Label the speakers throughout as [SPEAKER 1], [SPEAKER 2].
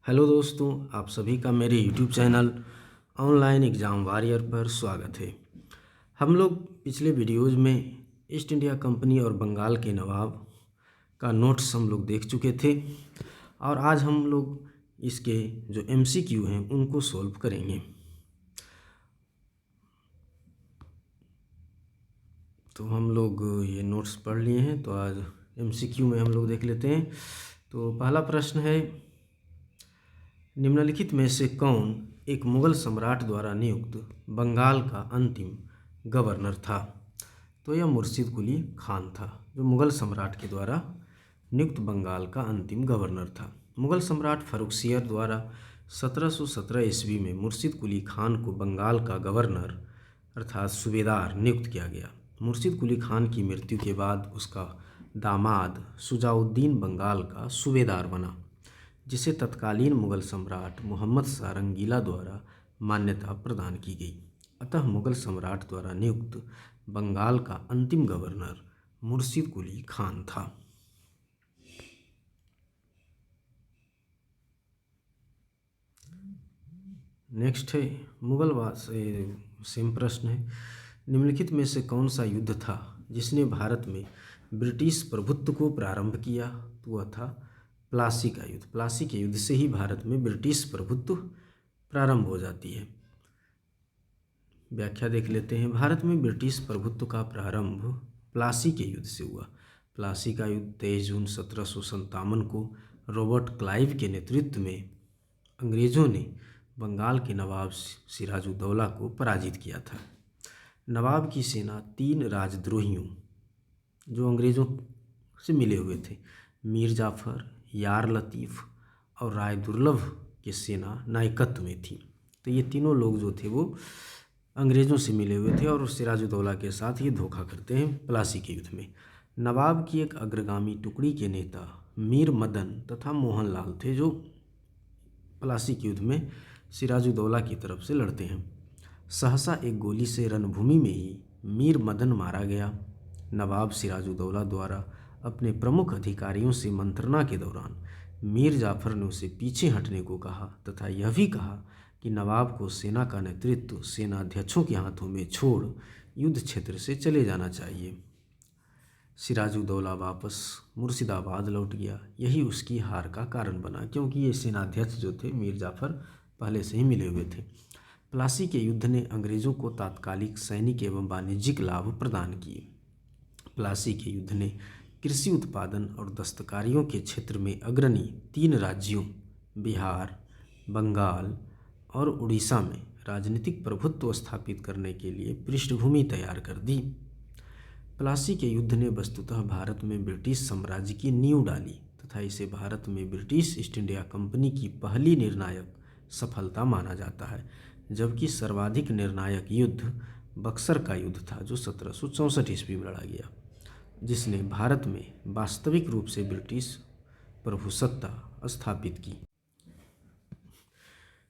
[SPEAKER 1] Hello दोस्तों, आप सभी का मेरे YouTube channel online exam warrior पर स्वागत है। हम लोग पिछले वीडियोज़ में ईस्ट इंडिया कंपनी और बंगाल के नवाब का नोट्स हम लोग देख चुके थे और आज हम लोग इसके जो एमसीक्यू हैं उनको सॉल्व करेंगे। तो हम लोग ये नोट्स पढ़ लिए हैं, तो आज एमसीक्यू में हम लोग देख लेते हैं। तो पहला प्रश्न है, निम्नलिखित में से कौन एक मुग़ल सम्राट द्वारा नियुक्त बंगाल का अंतिम गवर्नर था? तो यह मुर्शिद कुली खान था, जो मुग़ल सम्राट के द्वारा नियुक्त बंगाल का अंतिम गवर्नर था। मुग़ल सम्राट फर्रुखसियर द्वारा 1717 ईस्वी में मुर्शिद कुली खान को बंगाल का गवर्नर अर्थात सूबेदार नियुक्त किया गया। मुर्शिद कुली खान की मृत्यु के बाद उसका दामाद शुजाउद्दीन बंगाल का सूबेदार बना, जिसे तत्कालीन मुग़ल सम्राट मोहम्मद शाह रंगीला द्वारा मान्यता प्रदान की गई। अतः मुग़ल सम्राट द्वारा नियुक्त बंगाल का अंतिम गवर्नर मुर्शिद कुली खान था। नेक्स्ट है मुग़ल सेम प्रश्न है, निम्नलिखित में से कौन सा युद्ध था जिसने भारत में ब्रिटिश प्रभुत्व को प्रारंभ किया? तो वह था प्लासी का युद्ध। प्लासी के युद्ध से ही भारत में ब्रिटिश प्रभुत्व प्रारंभ हो जाती है। व्याख्या देख लेते हैं। भारत में ब्रिटिश प्रभुत्व का प्रारंभ प्लासी के युद्ध से हुआ। प्लासी का युद्ध 23 जून 1757 को रॉबर्ट क्लाइव के नेतृत्व में अंग्रेज़ों ने बंगाल के नवाब सिराजुद्दौला को पराजित किया था। नवाब की सेना 3 राजद्रोहियों जो अंग्रेज़ों से मिले हुए थे, मीर जाफ़र, यार लतीफ़ और राय दुर्लभ की सेना नायकत्व में थी। तो ये तीनों लोग जो थे वो अंग्रेज़ों से मिले हुए थे और सिराजुद्दौला के साथ ये धोखा करते हैं प्लासी के युद्ध में। नवाब की एक अग्रगामी टुकड़ी के नेता मीर मदन तथा मोहनलाल थे, जो प्लासी के युद्ध में सिराजुद्दौला की तरफ से लड़ते हैं। सहसा एक गोली से रणभूमि में ही मीर मदन मारा गया। नवाब सिराजुद्दौला द्वारा अपने प्रमुख अधिकारियों से मंत्रणा के दौरान मीर जाफ़र ने उसे पीछे हटने को कहा तथा यह भी कहा कि नवाब को सेना का नेतृत्व सेनाध्यक्षों के हाथों में छोड़ युद्ध क्षेत्र से चले जाना चाहिए। सिराजुद्दौला वापस मुर्शिदाबाद लौट गया। यही उसकी हार का कारण बना, क्योंकि ये सेनाध्यक्ष जो थे मीर जाफ़र पहले से ही मिले हुए थे। प्लासी के युद्ध ने अंग्रेज़ों को तात्कालिक सैनिक एवं वाणिज्यिक लाभ प्रदान किए। प्लासी के युद्ध ने कृषि उत्पादन और दस्तकारियों के क्षेत्र में अग्रणी 3 राज्यों बिहार, बंगाल और उड़ीसा में राजनीतिक प्रभुत्व स्थापित करने के लिए पृष्ठभूमि तैयार कर दी। प्लासी के युद्ध ने वस्तुतः भारत में ब्रिटिश साम्राज्य की नींव डाली तथा इसे भारत में ब्रिटिश ईस्ट इंडिया कंपनी की पहली निर्णायक सफलता माना जाता है, जबकि सर्वाधिक निर्णायक युद्ध बक्सर का युद्ध था, जो 1764 ईस्वी में लड़ा गया, जिसने भारत में वास्तविक रूप से ब्रिटिश प्रभुसत्ता स्थापित की।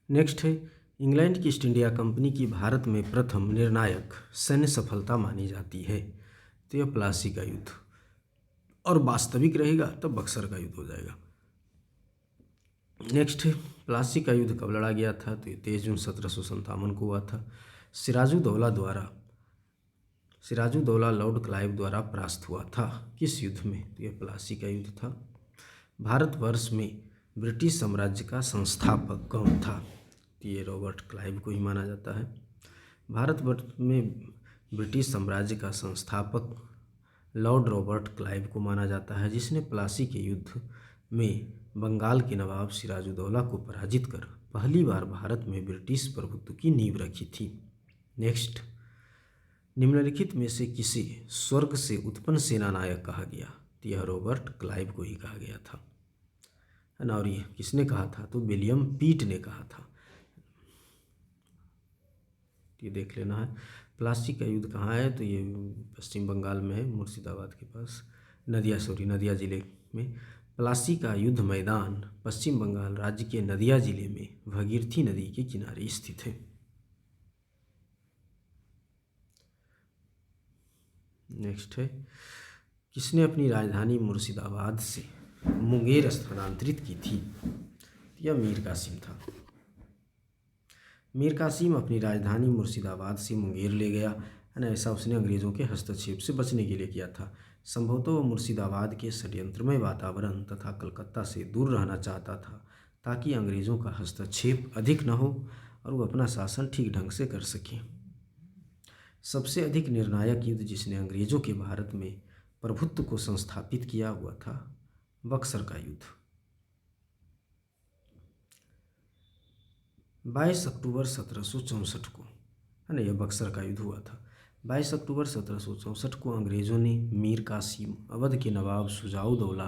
[SPEAKER 1] नेक्स्ट है, इंग्लैंड की ईस्ट इंडिया कंपनी की भारत में प्रथम निर्णायक सैन्य सफलता मानी जाती है। तो यह प्लासी का युद्ध, और वास्तविक रहेगा तब बक्सर का युद्ध हो जाएगा। नेक्स्ट है, प्लासी का युद्ध कब लड़ा गया था? तो ये 23 जून 1757 को हुआ था। सिराजुद्दौला लॉर्ड क्लाइव द्वारा परास्त हुआ था। किस युद्ध में? तो यह प्लासी का युद्ध था। भारतवर्ष में ब्रिटिश साम्राज्य का संस्थापक कौन था? तो ये रॉबर्ट क्लाइव को ही माना जाता है। भारतवर्ष में ब्रिटिश साम्राज्य का संस्थापक लॉर्ड रॉबर्ट क्लाइव को माना जाता है, जिसने प्लासी के युद्ध में बंगाल के नवाब सिराजुद्दौला को पराजित कर पहली बार भारत में ब्रिटिश प्रभुत्व की नींव रखी थी। नेक्स्ट, निम्नलिखित में से किसे स्वर्ग से उत्पन्न सेनानायक कहा गया? तो यह रॉबर्ट क्लाइव को ही कहा गया था, है ना। और ये किसने कहा था? तो विलियम पीट ने कहा था। ये देख लेना है। प्लासी का युद्ध कहाँ है? तो ये पश्चिम बंगाल में है, मुर्शिदाबाद के पास, नदिया जिले में। प्लासी का युद्ध मैदान पश्चिम बंगाल राज्य के नदिया जिले में भगीरथी नदी के किनारे स्थित है। नेक्स्ट है, किसने अपनी राजधानी मुर्शिदाबाद से मुंगेर स्थानांतरित की थी? यह मीर कासिम था। मीर कासिम अपनी राजधानी मुर्शिदाबाद से मुंगेर ले गया, है ना। ऐसा उसने अंग्रेज़ों के हस्तक्षेप से बचने के लिए किया था। संभवतः वह मुर्शिदाबाद के षड्यंत्रमय वातावरण तथा कलकत्ता से दूर रहना चाहता था, ताकि अंग्रेज़ों का हस्तक्षेप अधिक न हो और वह अपना शासन ठीक ढंग से कर सके। सबसे अधिक निर्णायक युद्ध जिसने अंग्रेज़ों के भारत में प्रभुत्व को संस्थापित किया हुआ था बक्सर का युद्ध। 22 अक्टूबर 1764 को, है ना, यह बक्सर का युद्ध हुआ था। 22 अक्टूबर 1764 को अंग्रेज़ों ने मीर कासिम, अवध के नवाब शुजाउद्दौला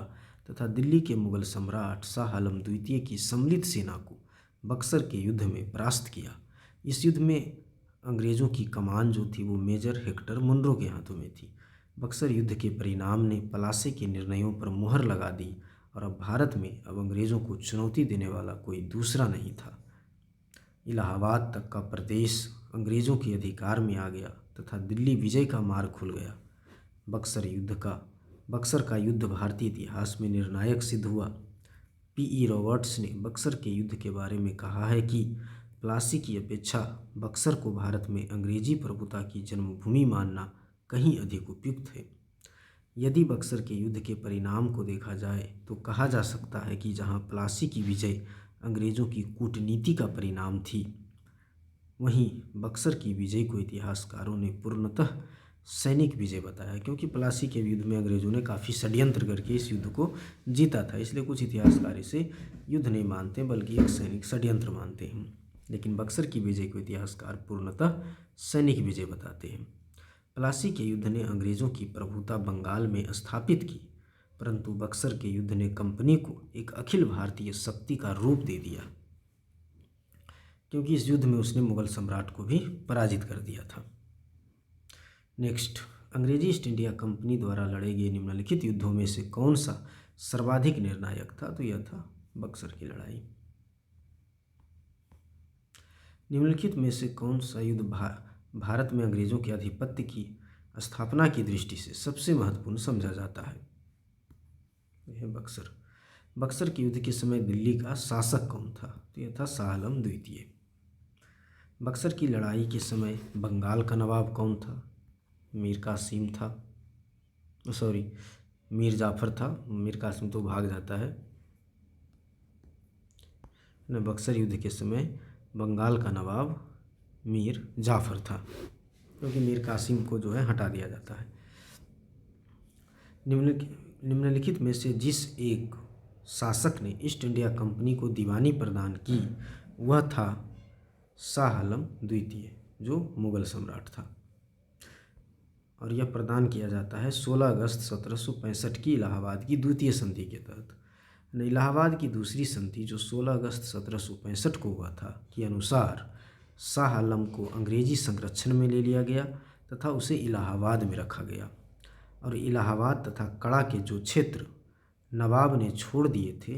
[SPEAKER 1] तथा दिल्ली के मुगल सम्राट शाह आलम द्वितीय की सम्मिलित सेना को बक्सर के युद्ध में परास्त किया। इस युद्ध में अंग्रेज़ों की कमान जो थी वो मेजर हेक्टर मुनरो के हाथों में थी। बक्सर युद्ध के परिणाम ने प्लासी के निर्णयों पर मुहर लगा दी और अब भारत में अब अंग्रेज़ों को चुनौती देने वाला कोई दूसरा नहीं था। इलाहाबाद तक का प्रदेश अंग्रेज़ों के अधिकार में आ गया तथा दिल्ली विजय का मार्ग खुल गया। बक्सर का युद्ध भारतीय इतिहास में निर्णायक सिद्ध हुआ। P.E. रॉबर्ट्स ने बक्सर के युद्ध के बारे में कहा है कि प्लासी की अपेक्षा बक्सर को भारत में अंग्रेजी प्रभुता की जन्मभूमि मानना कहीं अधिक उपयुक्त है। यदि बक्सर के युद्ध के परिणाम को देखा जाए तो कहा जा सकता है कि जहां प्लासी की विजय अंग्रेज़ों की कूटनीति का परिणाम थी, वहीं बक्सर की विजय को इतिहासकारों ने पूर्णतः सैनिक विजय बताया, क्योंकि प्लासी के युद्ध में अंग्रेज़ों ने काफ़ी षड्यंत्र करके इस युद्ध को जीता था। इसलिए कुछ इतिहासकार इसे युद्ध नहीं मानते बल्कि एक सैनिक षड्यंत्र मानते हैं। लेकिन बक्सर की विजय को इतिहासकार पूर्णतः सैनिक विजय बताते हैं। प्लासी के युद्ध ने अंग्रेज़ों की प्रभुता बंगाल में स्थापित की, परंतु बक्सर के युद्ध ने कंपनी को एक अखिल भारतीय शक्ति का रूप दे दिया, क्योंकि इस युद्ध में उसने मुगल सम्राट को भी पराजित कर दिया था। नेक्स्ट, अंग्रेजी ईस्ट इंडिया कंपनी द्वारा लड़े गए निम्नलिखित युद्धों में से कौन सा सर्वाधिक निर्णायक था? तो यह था बक्सर की लड़ाई। निम्नलिखित में से कौन सा युद्ध भारत में अंग्रेज़ों के आधिपत्य की स्थापना की दृष्टि से सबसे महत्वपूर्ण समझा जाता है? यह बक्सर के युद्ध के समय दिल्ली का शासक कौन था? तो यह था शाह आलम द्वितीय। बक्सर की लड़ाई के समय बंगाल का नवाब कौन था? मीर कासिम था, मीर जाफ़र था। मीर कासिम तो भाग जाता है। बक्सर युद्ध के समय बंगाल का नवाब मीर जाफ़र था, क्योंकि मीर कासिम को जो है हटा दिया जाता है। निम्नलिखित में से जिस एक शासक ने ईस्ट इंडिया कंपनी को दीवानी प्रदान की वह था शाह आलम द्वितीय, जो मुगल सम्राट था। और यह प्रदान किया जाता है 16 अगस्त 1765 की इलाहाबाद की द्वितीय संधि के तहत। इलाहाबाद की दूसरी संधि जो 16 अगस्त 1765 को हुआ था के अनुसार शाह आलम को अंग्रेजी संरक्षण में ले लिया गया तथा उसे इलाहाबाद में रखा गया। और इलाहाबाद तथा कड़ा के जो क्षेत्र नवाब ने छोड़ दिए थे,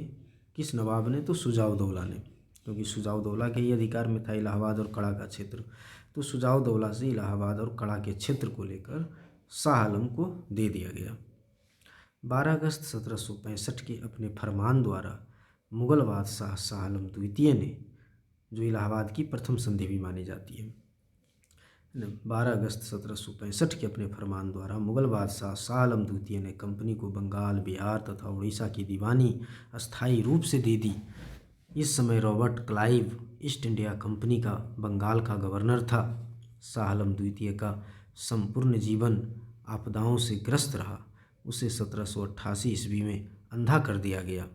[SPEAKER 1] किस नवाब ने? तो शुजाउद्दौला ने, क्योंकि शुजाउद्दौला के ही अधिकार में था इलाहाबाद और कड़ा का क्षेत्र। तो शुजाउद्दौला से इलाहाबाद और कड़ा के क्षेत्र को लेकर शाह आलम को दे दिया गया। 12 अगस्त 1765 के अपने फरमान द्वारा मुगल बादशाह शाह आलम द्वितीय ने, जो इलाहाबाद की प्रथम संधि भी मानी जाती है, 12 अगस्त 1765 के अपने फरमान द्वारा मुगल बादशाह शाह आलम द्वितीय ने कंपनी को बंगाल, बिहार तथा उड़ीसा की दीवानी अस्थायी रूप से दे दी। इस समय Robert Clive east India company का बंगाल का गवर्नर था। शाह आलम द्वितीय का संपूर्ण जीवन आपदाओं से ग्रस्त रहा। उसे 1788 ईस्वी में अंधा कर दिया गया।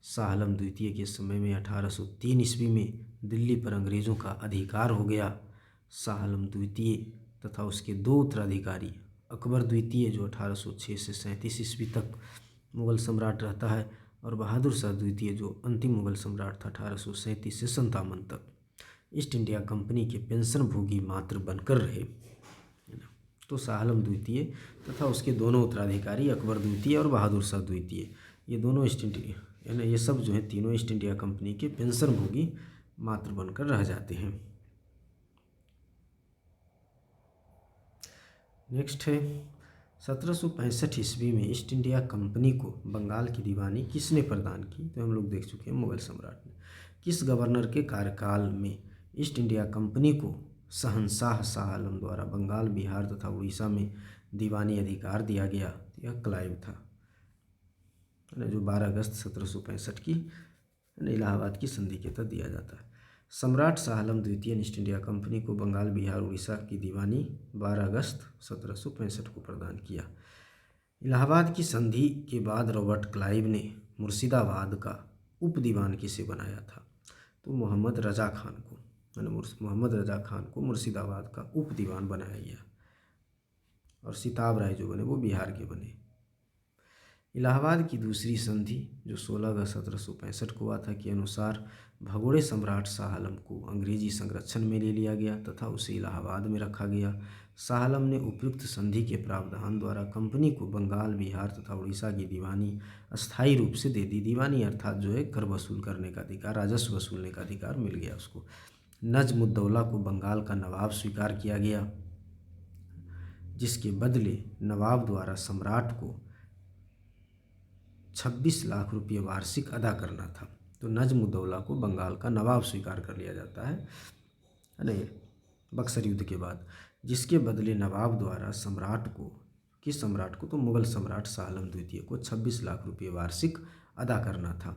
[SPEAKER 1] शाह आलम द्वितीय के समय में 1803 ईस्वी में दिल्ली पर अंग्रेज़ों का अधिकार हो गया। शाह आलम द्वितीय तथा उसके दो उत्तराधिकारी अकबर द्वितीय, जो 1806 से 37 ईस्वी तक मुगल सम्राट रहता है, और बहादुर शाह द्वितीय, जो अंतिम मुगल सम्राट था 1837 से 57 तक, ईस्ट इंडिया कंपनी के पेंशन भोगी मात्र बनकर रहे। तो शाह आलम द्वितीय तथा उसके दोनों उत्तराधिकारी अकबर द्वितीय और बहादुर शाह द्वितीय, ये दोनों ईस्ट इंडिया, यानी ये सब जो है तीनों ईस्ट इंडिया कंपनी के पेंशन भोगी मात्र बनकर रह जाते हैं। नेक्स्ट है 1765 ईस्वी में ईस्ट इंडिया कंपनी को बंगाल की दीवानी किसने प्रदान की? तो हम लोग देख चुके हैं, मुगल सम्राट ने। किस गवर्नर के कार्यकाल में ईस्ट इंडिया कंपनी को शहंशाह शाह आलम द्वारा बंगाल, बिहार तथा उड़ीसा में दीवानी अधिकार दिया गया? यह क्लाइव था, जो 12 अगस्त 1765 की इलाहाबाद की संधि के तहत दिया जाता है। सम्राट शाह आलम द्वितीय ने ईस्ट इंडिया कंपनी को बंगाल, बिहार, उड़ीसा की दीवानी 12 अगस्त 1765 को प्रदान किया। इलाहाबाद की संधि के बाद रॉबर्ट क्लाइव ने मुर्शिदाबाद का उप दीवान किसे बनाया था? तो मोहम्मद रजा खान को, मोहम्मद रजा खान को मुर्शिदाबाद का उप दीवान बनाया गया। और सिताब राय जो बने वो बिहार के बने। इलाहाबाद की दूसरी संधि जो 16 अगस्त 1765 को हुआ था के अनुसार भगोड़े सम्राट शाह आलम को अंग्रेजी संरक्षण में ले लिया गया तथा उसे इलाहाबाद में रखा गया। शाह आलम ने उपयुक्त संधि के प्रावधान द्वारा कंपनी को बंगाल, बिहार तथा उड़ीसा की दीवानी अस्थायी रूप से दे दी। दीवानी अर्थात जो है कर वसूल करने का अधिकार, राजस्व वसूलने का अधिकार मिल गया उसको। नजमुद्दौला को बंगाल का नवाब स्वीकार किया गया, जिसके बदले नवाब द्वारा सम्राट को 26 लाख रुपये वार्षिक अदा करना था। तो नजमुद्दौला को बंगाल का नवाब स्वीकार कर लिया जाता है नहीं बक्सर युद्ध के बाद, जिसके बदले नवाब द्वारा सम्राट को, किस सम्राट को? तो मुगल सम्राट शाह आलम द्वितीय को 26 लाख रुपये वार्षिक अदा करना था।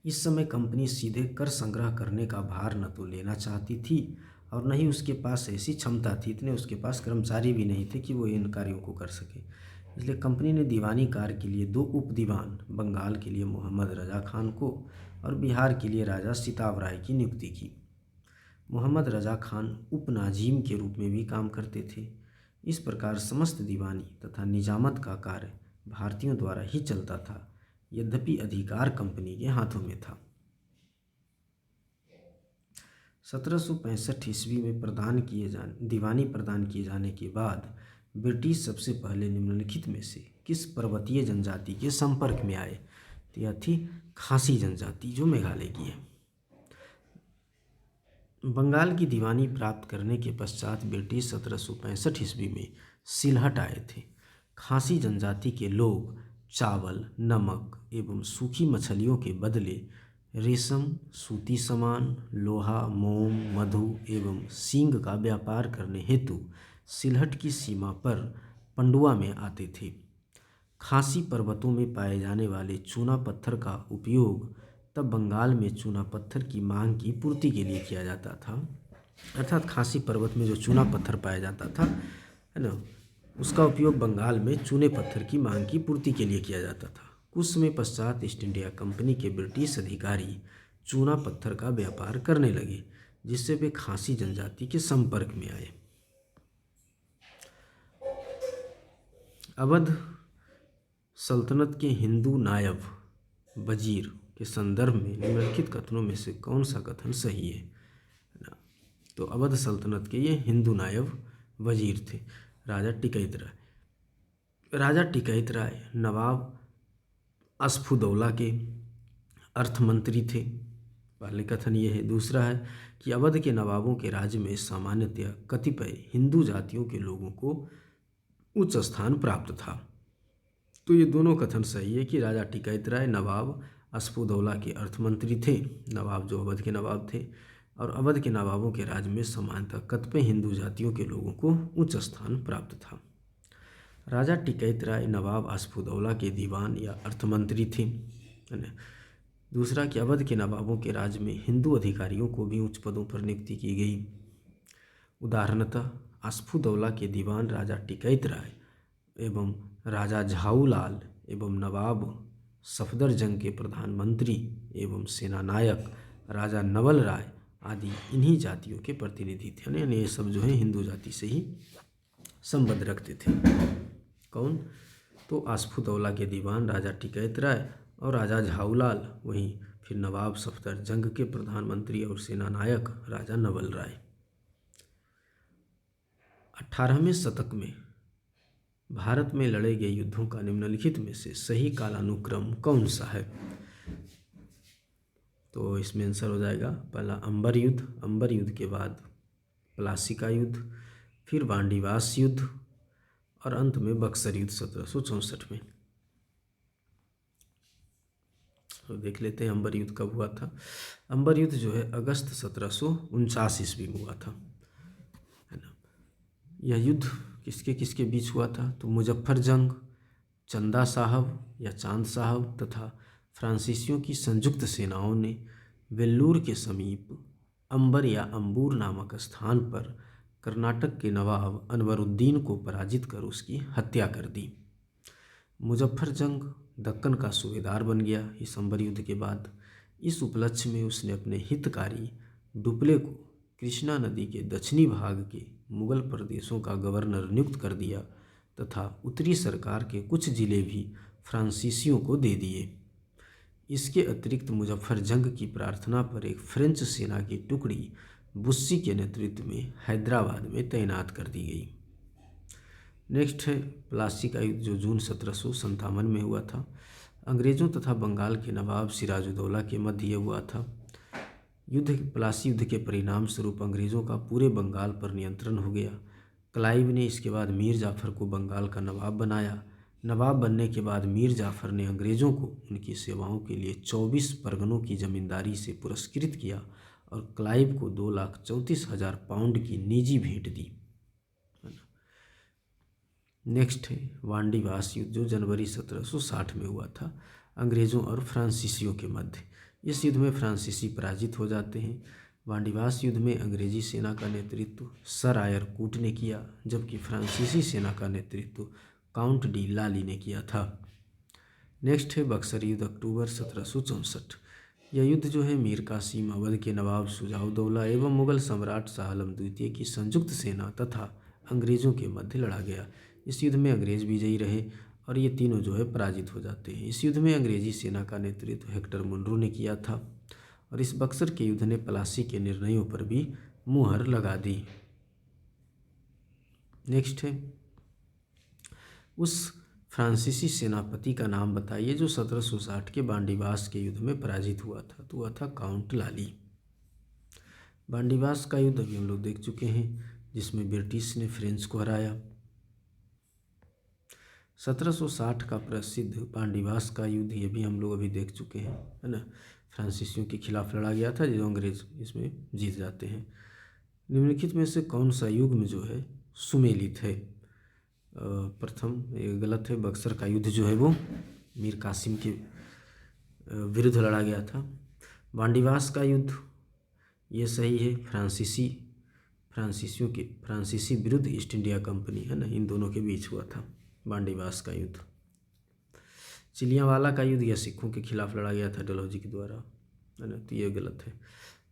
[SPEAKER 1] इस समय कंपनी सीधे कर संग्रह करने का भार न तो लेना चाहती थी और न ही उसके पास ऐसी क्षमता थी, इतने उसके पास कर्मचारी भी नहीं थे कि वो इन कार्यों को कर सके। इसलिए कंपनी ने दीवानी कार्य के लिए 2 उप दीवान, बंगाल के लिए मोहम्मद रजा खान को और बिहार के लिए राजा सिताब राय की नियुक्ति की। मोहम्मद रजा खान उप नाजीम के रूप में भी काम करते थे। इस प्रकार समस्त दीवानी तथा निजामत का कार्य भारतीयों द्वारा ही चलता था, यद्यपि अधिकार कंपनी के हाथों में था। 1765 ईस्वी में दीवानी प्रदान किए जाने के बाद ब्रिटिश सबसे पहले निम्नलिखित में से किस पर्वतीय जनजाति के संपर्क में आए? तो यह थी खासी जनजाति, जो मेघालय की है। बंगाल की दीवानी प्राप्त करने के पश्चात ब्रिटिश 1765 ईस्वी में सिलहट आए थे। खासी जनजाति के लोग चावल, नमक एवं सूखी मछलियों के बदले रेशम, सूती सामान, लोहा, मोम, मधु एवं सींग का व्यापार करने हेतु सिलहट की सीमा पर पंडुआ में आते थे। खासी पर्वतों में पाए जाने वाले चूना पत्थर का उपयोग तब बंगाल में चूना पत्थर की मांग की पूर्ति के लिए किया जाता था। अर्थात खासी पर्वत में जो चूना पत्थर पाया जाता था, है ना, उसका उपयोग बंगाल में चूने पत्थर की मांग की पूर्ति के लिए किया जाता था। कुछ समय पश्चात ईस्ट इंडिया कंपनी के ब्रिटिश अधिकारी चूना पत्थर का व्यापार करने लगे, जिससे वे खासी जनजाति के संपर्क में आए। अवध सल्तनत के हिंदू नायब वजीर के संदर्भ में निम्नलिखित कथनों में से कौन सा कथन सही है? तो अवध सल्तनत के ये हिंदू नायब वजीर थे राजा टिकैत राय। राजा टिकैत राय नवाब अस्फुदौला के अर्थमंत्री थे, पहले कथन ये है। दूसरा है कि अवध के नवाबों के राज्य में सामान्यतया कतिपय हिंदू जातियों के लोगों को उच्च स्थान प्राप्त था। तो ये दोनों कथन सही है कि राजा टिकैत राय नवाब अस्फुदौला के अर्थमंत्री थे, नवाब जो अवध के नवाब थे, और अवध के नवाबों के राज्य में सामान्यतः कतिपय हिंदू जातियों के लोगों को उच्च स्थान प्राप्त था। राजा टिकैत राय नवाब अस्फुदौला के दीवान या अर्थमंत्री थे। दूसरा कि अवध के नवाबों के राज्य में हिंदू अधिकारियों को भी उच्च पदों पर नियुक्ति की गई। उदाहरणतः अस्फुदौला के दीवान राजा टिकैत राय एवं राजा झाऊलाल एवं नवाब सफदरजंग के प्रधानमंत्री एवं सेनानायक राजा नवल राय आदि इन्हीं जातियों के प्रतिनिधि थे। यानी ये सब जो है हिंदू जाति से ही संबंध रखते थे। कौन? तो अस्फुदौला के दीवान राजा टिकैत राय और राजा झाऊलाल, वहीं फिर नवाब सफदरजंग के प्रधानमंत्री और सेनानायक राजा नवल राय। 18वें शतक में भारत में लड़े गए युद्धों का निम्नलिखित में से सही कालानुक्रम कौन सा है? तो इसमें आंसर हो जाएगा पहला अंबर युद्ध, अंबर युद्ध के बाद प्लासी का युद्ध, फिर वांडीवास युद्ध और अंत में बक्सर युद्ध 1764 में। तो देख लेते हैं अंबर युद्ध कब हुआ था। अंबर युद्ध जो है अगस्त 1749 ईस्वी में हुआ था, है ना। यह युद्ध किसके किसके बीच हुआ था, तो मुजफ्फर जंग, चंदा साहब या चांद साहब तथा फ्रांसीसियों की संयुक्त सेनाओं ने वेल्लूर के समीप अंबर या अंबूर नामक स्थान पर कर्नाटक के नवाब अनवरुद्दीन को पराजित कर उसकी हत्या कर दी। मुजफ्फर जंग दक्कन का सूबेदार बन गया इस अंबर युद्ध के बाद। इस उपलक्ष्य में उसने अपने हितकारी डुप्ले को कृष्णा नदी के दक्षिणी भाग के मुगल प्रदेशों का गवर्नर नियुक्त कर दिया तथा उत्तरी सरकार के कुछ जिले भी फ्रांसीसियों को दे दिए। इसके अतिरिक्त मुजफ्फर जंग की प्रार्थना पर एक फ्रेंच सेना की टुकड़ी बुस्सी के नेतृत्व में हैदराबाद में तैनात कर दी गई। नेक्स्ट है प्लासी का युद्ध जो जून 1757 में हुआ था। अंग्रेज़ों तथा बंगाल के नवाब सिराजुद्दौला के मध्य ये हुआ था। प्लासी युद्ध के परिणाम स्वरूप अंग्रेज़ों का पूरे बंगाल पर नियंत्रण हो गया। क्लाइव ने इसके बाद मीर जाफ़र को बंगाल का नवाब बनाया। नवाब बनने के बाद मीर जाफ़र ने अंग्रेज़ों को उनकी सेवाओं के लिए 24 परगनों की ज़मींदारी से पुरस्कृत किया और क्लाइव को 2,34,000 पाउंड की निजी भेंट दी। नेक्स्ट है वांडीवास युद्ध जो जनवरी 1760 में हुआ था अंग्रेज़ों और फ्रांसीसियों के मध्य। इस युद्ध में फ्रांसीसी पराजित हो जाते हैं। वांडीवास युद्ध में अंग्रेजी सेना का नेतृत्व सर आयर कूट ने किया, जबकि फ्रांसीसी सेना का नेतृत्व काउंट डी लाली ने किया था। नेक्स्ट है बक्सर युद्ध अक्टूबर 1764। यह युद्ध जो है मीर कासिम, अवध के नवाब शुजाउद्दौला एवं मुगल सम्राट शाह आलम द्वितीय की संयुक्त सेना तथा अंग्रेज़ों के मध्य लड़ा गया। इस युद्ध में अंग्रेज़ विजयी रहे और ये तीनों जो है पराजित हो जाते हैं। इस युद्ध में अंग्रेजी सेना का नेतृत्व हेक्टर मुनरो ने किया था और इस बक्सर के युद्ध ने प्लासी के निर्णयों पर भी मुहर लगा दी। नेक्स्ट है उस फ्रांसीसी सेनापति का नाम बताइए जो 1760 के बांडीवास के युद्ध में पराजित हुआ था, तो वह था काउंट लाली। बांडीवास का युद्ध अभी हम लोग देख चुके हैं जिसमें ब्रिटिश ने फ्रेंच को हराया। 1760 का प्रसिद्ध बांडीवास का युद्ध ये भी हम लोग अभी देख चुके हैं, है ना। फ्रांसीसियों के खिलाफ लड़ा गया था जो अंग्रेज इसमें जीत जाते हैं। निम्नलिखित में से कौन सा युग में जो है सुमेलित है। प्रथम ये गलत है, बक्सर का युद्ध जो है वो मीर कासिम के विरुद्ध लड़ा गया था। बांडीवास का युद्ध ये सही है, फ्रांसीसी विरुद्ध ईस्ट इंडिया कंपनी, है ना, इन दोनों के बीच हुआ था बांडीवास का युद्ध। चिलियांवाला का युद्ध यह सिखों के खिलाफ लड़ा गया था डलहौजी के द्वारा, है ना, तो ये गलत है।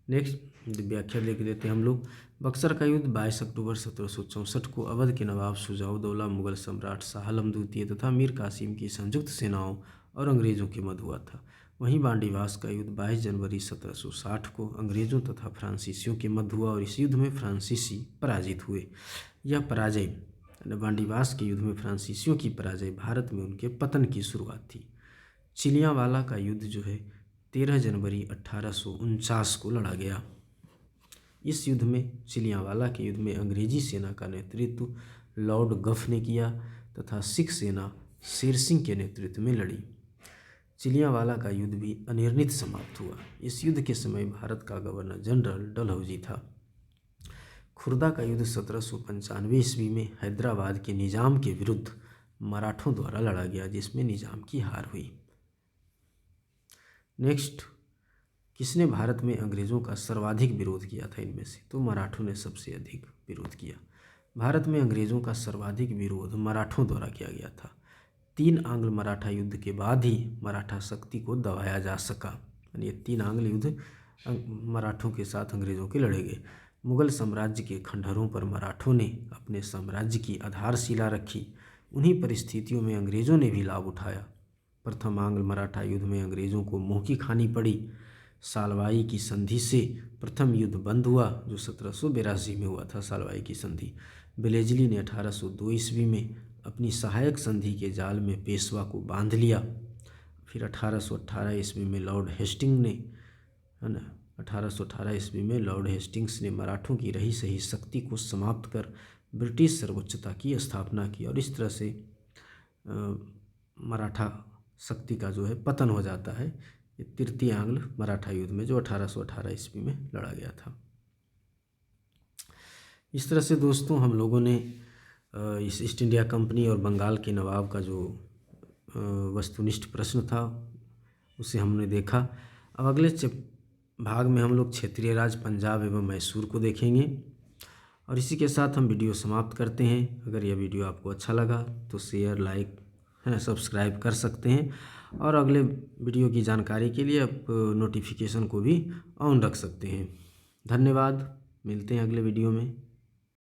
[SPEAKER 1] नेक्स्ट व्याख्या देख लेते हैं हम लोग। बक्सर का युद्ध 22 अक्टूबर 1764 को अवध के नवाब शुजाउद्दौला, मुगल सम्राट शाह आलम द्वितीय तथा मीर कासिम की संयुक्त सेनाओं और अंग्रेज़ों के मध्य हुआ था। वहीं बांडीवास का युद्ध 22 जनवरी 1760 को अंग्रेज़ों तथा फ्रांसीसियों के मध्य हुआ और इस युद्ध में फ्रांसीसी पराजित हुए। यह पराजय बांडीवास के युद्ध में फ्रांसीसियों की पराजय भारत में उनके पतन की शुरुआत थी। चिलियांवाला का युद्ध जो है 13 जनवरी 1849 को लड़ा गया। इस युद्ध में चिलियांवाला के युद्ध में अंग्रेजी सेना का नेतृत्व लॉर्ड गफ ने किया तथा सिख सेना शेर सिंह के नेतृत्व में लड़ी। चिलियांवाला का युद्ध भी अनिर्णित समाप्त हुआ। इस युद्ध के समय भारत का गवर्नर जनरल डलहौजी था। खुर्दा का युद्ध 1795 ईस्वी में हैदराबाद के निजाम के विरुद्ध मराठों द्वारा लड़ा गया जिसमें निजाम की हार हुई। नेक्स्ट, किसने भारत में अंग्रेज़ों का सर्वाधिक विरोध किया था इनमें से, तो मराठों ने सबसे अधिक विरोध किया। भारत में अंग्रेज़ों का सर्वाधिक विरोध मराठों द्वारा किया गया था। 3 आंग्ल मराठा युद्ध के बाद ही मराठा शक्ति को दबाया जा सका। यानी ये 3 आंग्ल युद्ध मराठों के साथ अंग्रेज़ों के लड़े गए। मुगल साम्राज्य के खंडहरों पर मराठों ने अपने साम्राज्य की आधारशिला रखी। उन्हीं परिस्थितियों में अंग्रेज़ों ने भी लाभ उठाया। प्रथम आंग्ल मराठा युद्ध में अंग्रेज़ों को मुँह की खानी पड़ी। सालवाई की संधि से प्रथम युद्ध बंद हुआ जो 1782 में हुआ था। सालवाई की संधि वेलेज़ली ने 1802 ईस्वी में अपनी सहायक संधि के जाल में पेशवा को बांध लिया। फिर 1818 ईस्वी में लॉर्ड हेस्टिंग्स ने, है ना, 1818 ईस्वी में लॉर्ड हेस्टिंग्स ने मराठों की रही सही शक्ति को समाप्त कर ब्रिटिश सर्वोच्चता की स्थापना की और इस तरह से मराठा शक्ति का जो है पतन हो जाता है। ये तृतीय आंग्ल मराठा युद्ध में जो 1818 ईस्वी में लड़ा गया था। इस तरह से दोस्तों हम लोगों ने इस ईस्ट इंडिया कंपनी और बंगाल के नवाब का जो वस्तुनिष्ठ प्रश्न था उसे हमने देखा। अब अगले भाग में हम लोग क्षेत्रीय राज पंजाब एवं मैसूर को देखेंगे और इसी के साथ हम वीडियो समाप्त करते हैं। अगर यह वीडियो आपको अच्छा लगा तो शेयर, लाइक, सब्सक्राइब कर सकते हैं और अगले वीडियो की जानकारी के लिए आप नोटिफिकेशन को भी ऑन रख सकते हैं। धन्यवाद, मिलते हैं अगले वीडियो में।